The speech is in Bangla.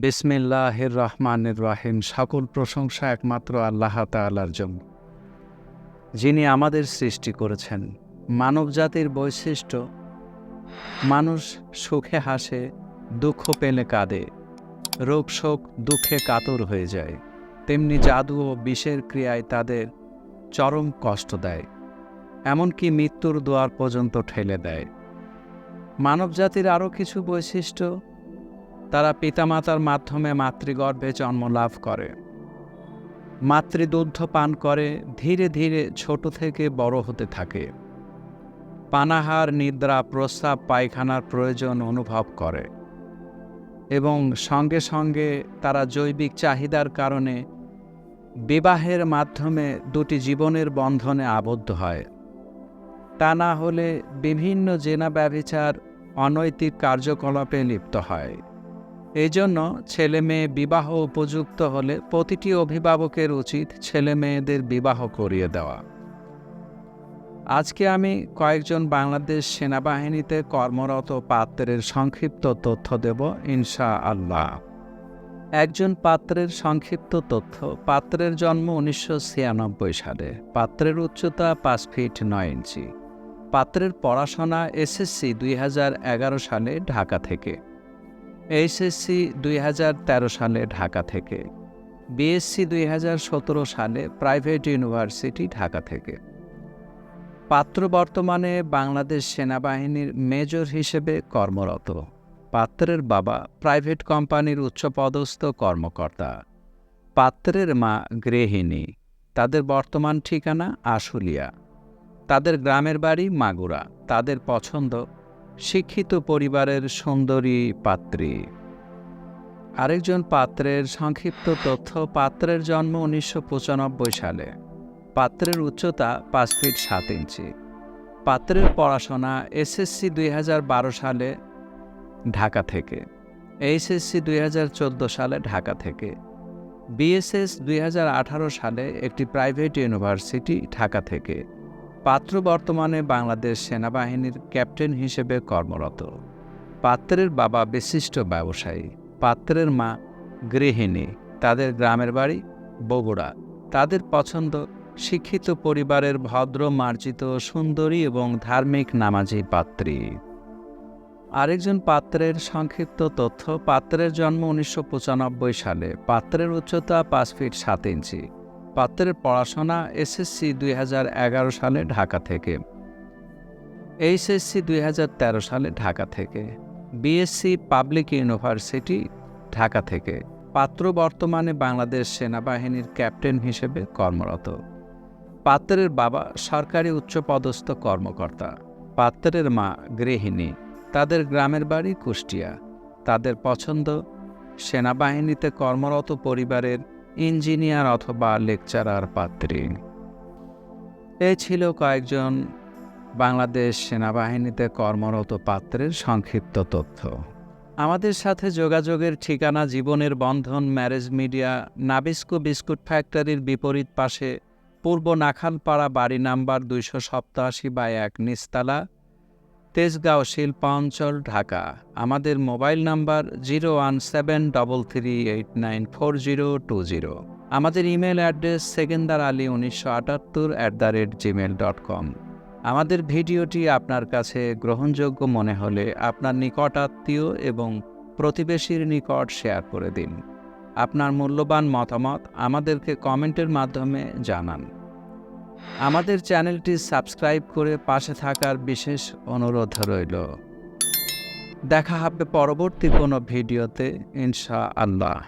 বিসমিল্লাহির রহমানির রহিম। সকল প্রশংসা একমাত্র আল্লাহ তাআলার জন্য, যিনি আমাদের সৃষ্টি করেছেন। মানবজাতির বৈশিষ্ট্য, মানুষ সুখে হাসে, দুঃখ পেলে কাঁদে, রোগ শোক দুঃখে কাতর হয়ে যায়। তেমনি জাদু ও বিষের ক্রিয়ায় তাদের চরম কষ্ট দেয়, এমনকি মৃত্যুর দুয়ার পর্যন্ত ঠেলে দেয়। মানবজাতির আরও কিছু বৈশিষ্ট্য: তারা পিতামাতার মাধ্যমে মাতৃগর্ভে জন্ম লাভ করে, মাতৃদুগ্ধ পান করে, ধীরে ধীরে ছোট থেকে বড় হতে থাকে, পানাহার, নিদ্রা, প্রস্রাব, পায়খানার প্রয়োজন অনুভব করে এবং সঙ্গে সঙ্গে তারা জৈবিক চাহিদার কারণে বিবাহের মাধ্যমে দুটি জীবনের বন্ধনে আবদ্ধ হয়। তা না হলে বিভিন্ন জেনা ব্যভিচার, অনৈতিক কার্যকলাপে লিপ্ত হয়। এই জন্য ছেলে মেয়ে বিবাহ উপযুক্ত হলে প্রতিটি অভিভাবকের উচিত ছেলে মেয়েদের বিবাহ করিয়ে দেওয়া। আজকে আমি কয়েকজন বাংলাদেশ সেনাবাহিনীতে কর্মরত পাত্রের সংক্ষিপ্ত তথ্য দেব ইনশাআল্লাহ। একজন পাত্রের সংক্ষিপ্ত তথ্য: পাত্রের জন্ম 1996 সালে। পাত্রের উচ্চতা 5 ফিট 9 ইঞ্চি। পাত্রের পড়াশোনা এসএসসি 2011 সালে ঢাকা থেকে, এইচএসসি 2013 সালে ঢাকা থেকে, বিএসসি 2017 সালে প্রাইভেট ইউনিভার্সিটি ঢাকা থেকে। পাত্র বর্তমানে বাংলাদেশ সেনাবাহিনীর মেজর হিসেবে কর্মরত। পাত্রের বাবা প্রাইভেট কোম্পানির উচ্চপদস্থ কর্মকর্তা। পাত্রের মা গৃহিণী। তাদের বর্তমান ঠিকানা আশুলিয়া। তাদের গ্রামের বাড়ি মাগুরা। তাদের পছন্দ শিক্ষিত পরিবারের সুন্দরী পাত্রী। আরেকজন পাত্রের সংক্ষিপ্ত তথ্য: পাত্রের জন্ম 1995 সালে। পাত্রের উচ্চতা 5 ফিট 7 ইঞ্চি। পাত্রের পড়াশোনা এসএসসি 2012 সালে ঢাকা থেকে, এইচএসসি 2014 সালে ঢাকা থেকে, বিএসএস 2018 সালে একটি প্রাইভেট ইউনিভার্সিটি ঢাকা থেকে। পাত্র বর্তমানে বাংলাদেশ সেনাবাহিনীর ক্যাপ্টেন হিসেবে কর্মরত। পাত্রের বাবা বিশিষ্ট ব্যবসায়ী। পাত্রের মা গৃহিণী। তাদের গ্রামের বাড়ি বগুড়া। তাদের পছন্দ শিক্ষিত পরিবারের ভদ্র, মার্জিত, সুন্দরী এবং ধার্মিক নামাজি পাত্রী। আরেকজন পাত্রের সংক্ষিপ্ত তথ্য: পাত্রের জন্ম 1995 সালে। পাত্রের উচ্চতা 5 ফিট 7 ইঞ্চি। পাত্রের পড়াশোনা এসএসসি 2011 সালে ঢাকা থেকে, এইচএসসি 2013 সালে ঢাকা থেকে, বিএসসি পাবলিক ইউনিভার্সিটি ঢাকা থেকে। পাত্র বর্তমানে বাংলাদেশ সেনাবাহিনীর ক্যাপ্টেন হিসেবে কর্মরত। পাত্রের বাবা সরকারি উচ্চপদস্থ কর্মকর্তা। পাত্রের মা গৃহিণী। তাদের গ্রামের বাড়ি কুষ্টিয়া। তাদের পছন্দ সেনাবাহিনীতে কর্মরত পরিবারের ইঞ্জিনিয়ার অথবা লেকচারার পাত্রী। এই ছিল কয়েকজন বাংলাদেশ সেনাবাহিনীতে কর্মরত পাত্রের সংক্ষিপ্ত তথ্য। আমাদের সাথে যোগাযোগের ঠিকানা: জীবনের বন্ধন ম্যারেজ মিডিয়া, নাবিস্কো বিস্কুট ফ্যাক্টরির বিপরীত পাশে, পূর্ব নাখালপাড়া, বাড়ি নাম্বার 287/1, নিচতলা, তেজগাঁও শিল্পাঞ্চল, ঢাকা। আমাদের মোবাইল নাম্বার 01733894020। আমাদের ইমেল অ্যাড্রেস sekendarali1978@gmail.com। আমাদের ভিডিওটি আপনার কাছে গ্রহণযোগ্য মনে হলে আপনার নিকটাত্মীয় এবং প্রতিবেশীর নিকট শেয়ার করে দিন। আপনার মূল্যবান মতামত আমাদেরকে কমেন্টের মাধ্যমে জানান। আমাদের চ্যানেলটি সাবস্ক্রাইব করে পাশে থাকার বিশেষ অনুরোধ রইল। দেখা হবে পরবর্তী কোনো ভিডিওতে ইনশাআল্লাহ।